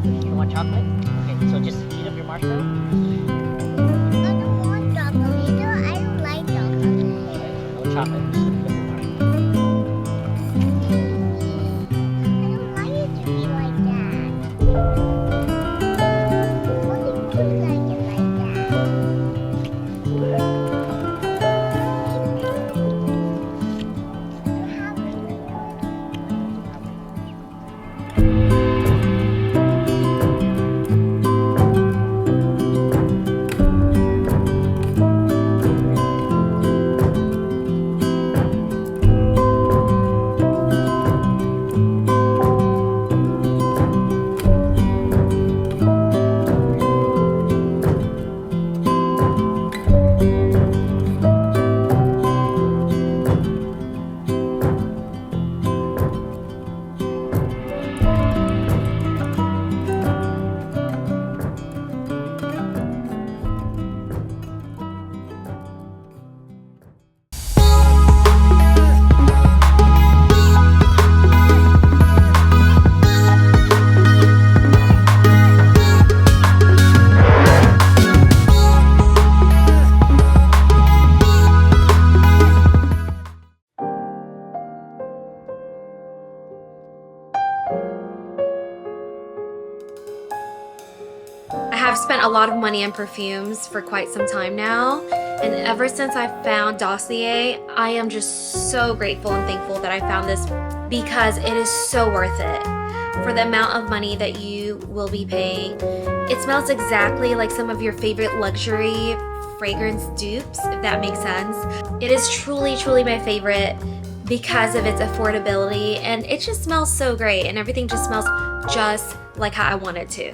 chocolate? You don't want chocolate? Okay, so just eat up your marshmallow. I don't want chocolate. I don't like chocolate. Okay, so no chocolate. Just eat up your marshmallow. I don't like it to be like that. Only you like it like that. You have it. I have spent a lot of money on perfumes for quite some time now, and ever since I found Dossier, I am just so grateful and thankful that I found this because it is so worth it for the amount of money that you will be paying. It smells exactly like some of your favorite luxury fragrance dupes, if that makes sense. It is truly, truly my favorite because of its affordability, and it just smells so great, and everything just smells just like how I want it to.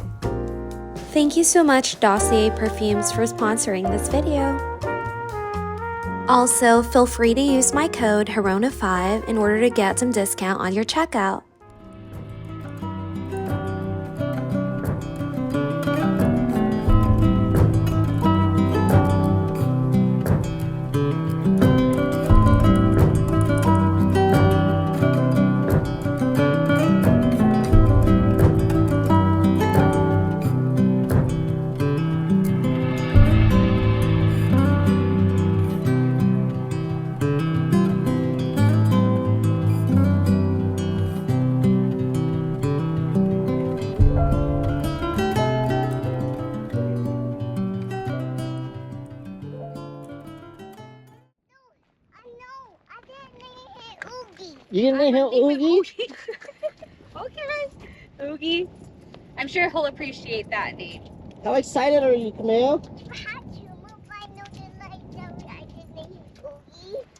Thank you so much, Dossier Perfumes, for sponsoring this video. Also, feel free to use my code HERONA5 in order to get some discount on your checkout. You didn't name him Oogie? Okay, Oogie. I'm sure he'll appreciate that name. How excited are you, Camille?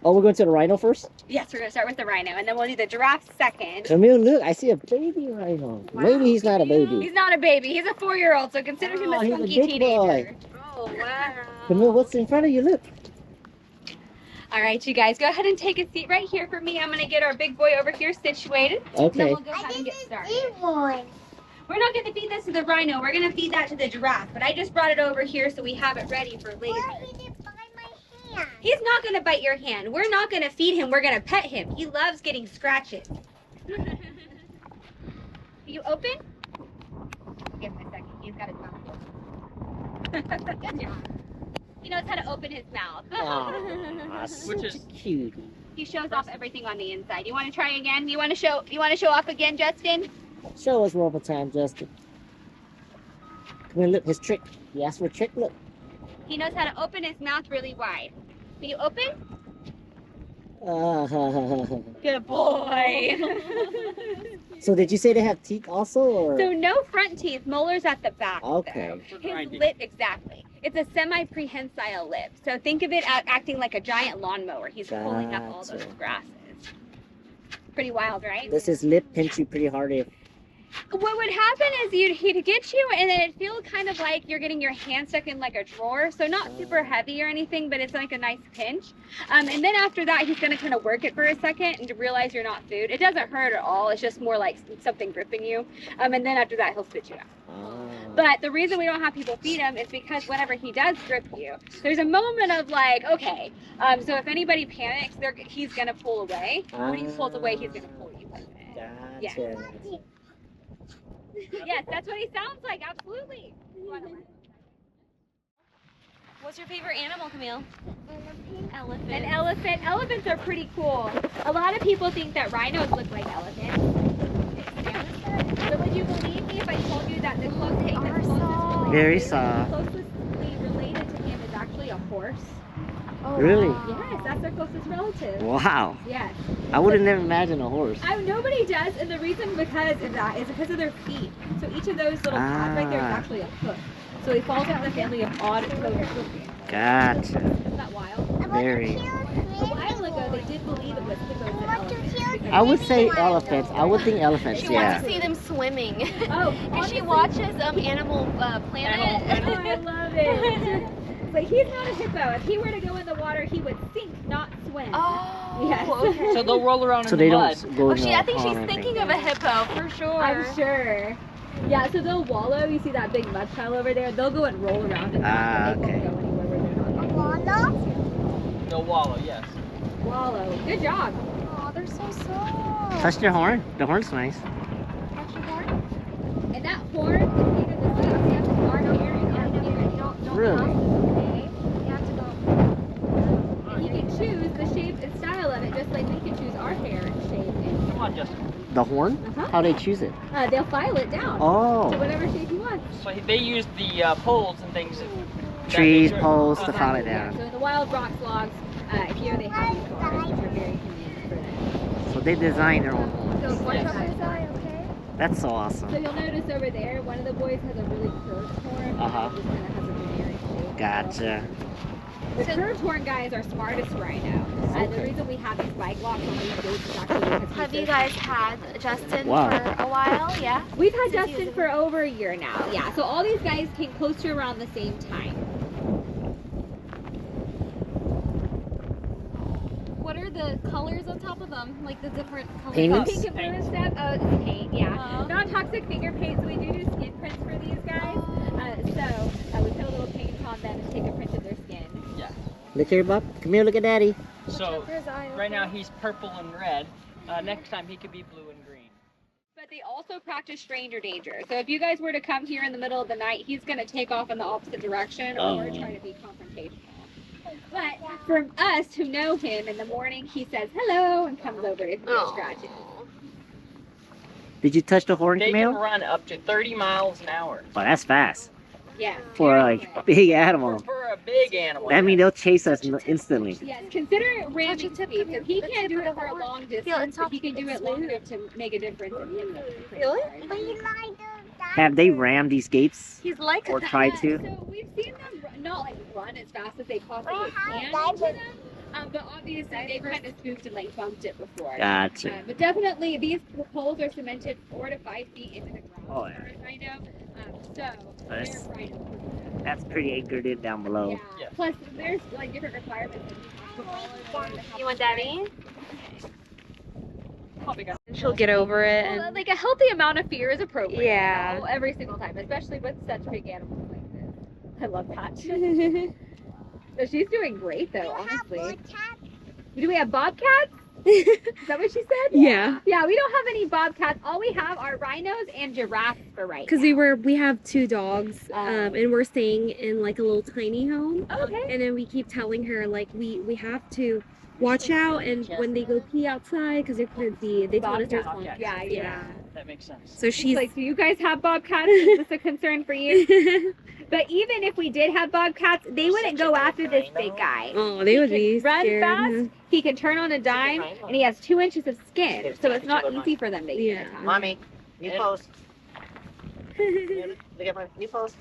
Oh, we're going to the Rhino first? Yes, we're gonna start with the Rhino, and then we'll do the giraffe second. Camille, look, I see a baby Rhino. Wow. Maybe he's not a baby. He's not a baby. He's a 4-year-old, so consider him a He's a spunky big teenager. boy. Oh wow. Camille, what's in front of you? Look. All right, you guys, go ahead and take a seat right here for me. I'm gonna get our big boy over here situated. Okay. Then we'll go ahead and get started. We're not gonna feed this to the Rhino. We're gonna feed that to the giraffe. But I just brought it over here so we have it ready for later. He's not gonna bite your hand. We're not gonna feed him. We're gonna pet him. He loves getting scratches. You open? Give him a second. He's got his mouth full. Good job. He knows how to open his mouth. Aw, such a cutie. He shows off everything on the inside. You want to try again? You want to show off again, Justin? Show us one more time, Justin. Come here, look, his trick. He asked for a trick, look. He knows how to open his mouth really wide. Will you open? Good boy. So did you say they have teeth also, or? So no front teeth, molars at the back. Okay. Though. His lip, exactly. It's a semi-prehensile lip. So think of it as acting like a giant lawnmower. He's pulling up all those Gotcha. grasses. Pretty wild, right? Does his lip pinch you pretty hard if? What would happen is he'd get you, and then it'd feel kind of like you're getting your hand stuck in like a drawer. So not super heavy or anything, but it's like a nice pinch. And then after that, he's gonna kind of work it for a second and to realize you're not food. It doesn't hurt at all. It's just more like something gripping you. And then after that, he'll spit you out. But the reason we don't have people feed him is because whenever he does grip you, there's a moment of like, okay, so if anybody panics, he's gonna pull away. When he pulls away, he's gonna pull you with it. Gotcha. Yeah. Yes, that's what he sounds like. Absolutely. What's your favorite animal, Camille? Elephant. An elephant. Elephants are pretty cool. A lot of people think that rhinos look like elephants. But would you believe me if I told you that the Very soft. closely related to him is actually a horse? Really? Yes, that's their closest relative. Wow. Yes. I would have never imagined a horse. Nobody does, and the reason because of that is because of their feet. So each of those little pads right there is actually a hoof. So he falls into the family of odd-toed hoofs. Gotcha. Isn't that wild? Very. A while ago, they did believe it was hippos and elephants. I would say elephants. I would think elephants, She yeah. wants to see them swimming. Oh, And she watches Animal Planet. Oh, I love it. But he's not a hippo. If he were to go in the water, he would sink, not swim. Oh, Yes. okay. So they'll roll around So in they the mud. don't go in the I think she's pond or thinking anything. of a hippo for sure. I'm sure. Yeah, so they'll wallow. You see that big mud pile over there? They'll go and roll around in that, but they okay. won't go anywhere where they're not. Wallow? They'll wallow, yes. Wallow. Good job. Oh, they're so soft. Touch their horn. The horn's nice. Touch your horn? And that horn is made of the same. You have to guard here and guard here. Don't Really? okay? You have to go. And you can choose the shape and style of it, just like we can choose our hair shape. Come on, Justin. The horn? Uh-huh. How they choose it? They'll file it down to Oh. whatever shape you want. So they use the poles and things. Trees, that- poles to Uh-huh. file it Yeah, down. so in the wild rock logs, here they have these bars, which are very convenient for them. So they design their own horns. So watch Yes. out for that. Okay. That's so So awesome. you'll notice over there, one of the boys has a really curved horn. Uh-huh. Just kind of has a generic shape. Gotcha. The curved horn guy is our smartest rhino. The reason we have these bike locks on these goats is actually because Have he's you so guys smart. had Justin Wow. for a while? Yeah. We've had Since he Justin was for over a year now. Yeah, so all these guys came close to around the same time. What are the colors on top of them? Like the different colors? Payments? Pink and blue and stuff. Oh, it's paint, yeah. Uh-huh. Non-toxic finger paint, so we do skin prints for these guys. So we put a little paint on them and take a print of their skin. Yeah. Look here, Bob. Come here, look at Daddy. So right now he's purple and red. Next time he could be blue and green. But they also practice stranger danger. So if you guys were to come here in the middle of the night, he's going to take off in the opposite direction or Oh. try to be confrontational. But for us who know him, in the morning he says hello and comes over if he Aw. scratches. Did you touch the horn, They Camille? can run up to 30 miles an hour. Oh, that's fast. Yeah. For very like quick. big animal. For a big animal. That means they'll chase us instantly. Yes, consider it ramming Touch a tip speed. from So your- he the can't tip do of it the for a horn. long Feel it distance, but soft, he can do it's it long smooth. enough to make a difference in him. Really? But you like the Have they rammed these gates He's like or that. tried to? So we've seen them not like run as fast as they possibly We have can that, into but- them, but obviously they've kind of spooked and like bumped it before. Gotcha. But definitely these poles are cemented 4 to 5 feet into the ground. Oh, as yeah. far as I know. So That's- they're right. That's pretty anchored in down below. Yeah. Yeah. Plus there's like different requirements that you have to follow. You want Daddy? Probably got She'll get over it. Well, like a healthy amount of fear is appropriate. Yeah. you know, every single time, especially with such big animals like this. I love that. So she's doing great though, honestly. Do we have bobcats? Is that what she said? Yeah, Yeah, we don't have any bobcats. All we have are rhinos and giraffes for right because now. we have 2 dogs, and we're staying in like a little tiny home, Okay. and then we keep telling her like we have to watch out, and when they go pee outside, because there could be they told us there's Bobcats. Yeah, yeah. That makes sense. So She's she's like, do you guys have bobcats? Is this a concern for you? But even if we did have bobcats, they wouldn't go after this big guy. oh, they would He be can run scared. fast. He can turn on a dime, and he has 2 inches of skin, so it's not easy for them to eat. Yeah. Mommy, new Yeah. post. Look at my new post.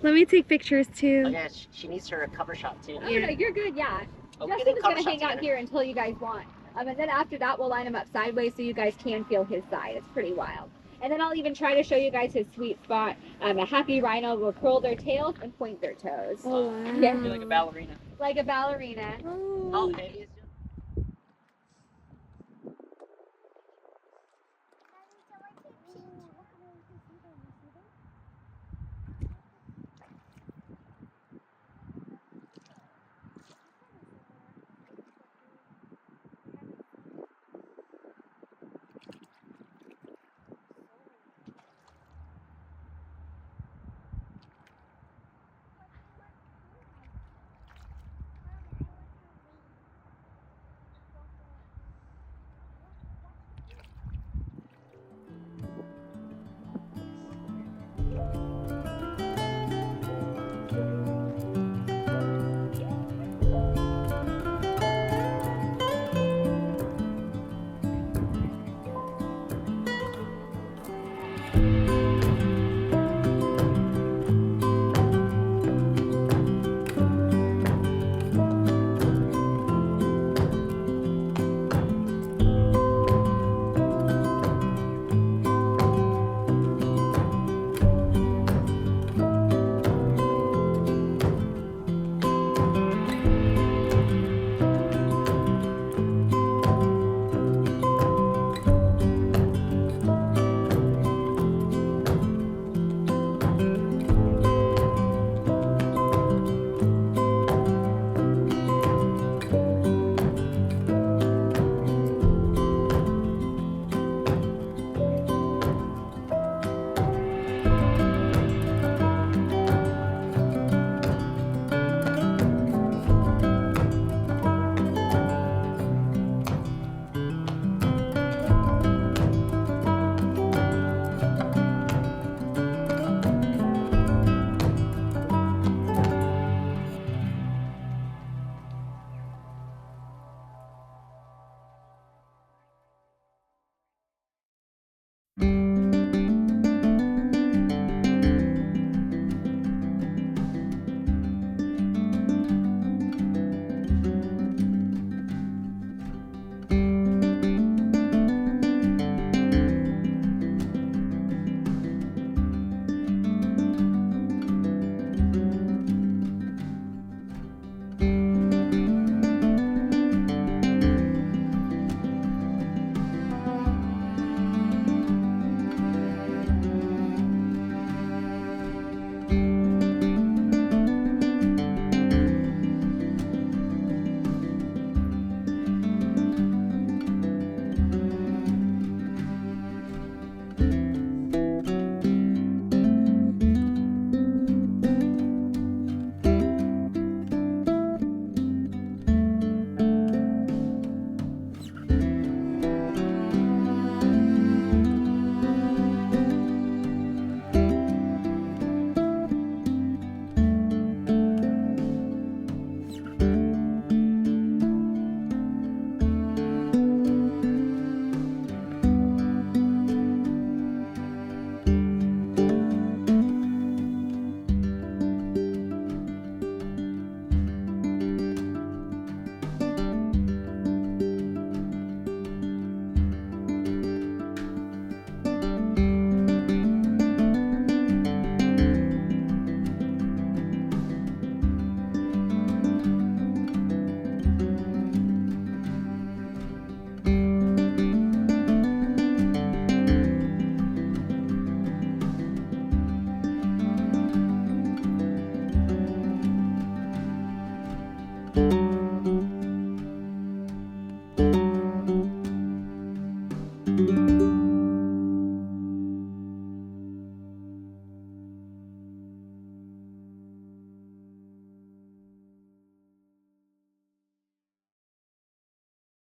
Let me take pictures Oh too. yeah, she needs her cover shot too. Oh, no, you're good, yeah. Oh, we can do Justin's cover gonna hang shots out together. here until you guys want. And then after that, we'll line him up sideways so you guys can feel his side. It's pretty wild. And then I'll even try to show you guys his sweet spot. A happy rhino will curl their tails and point their toes. Oh wow. Yeah. Be like a ballerina. Like a ballerina. How heavy is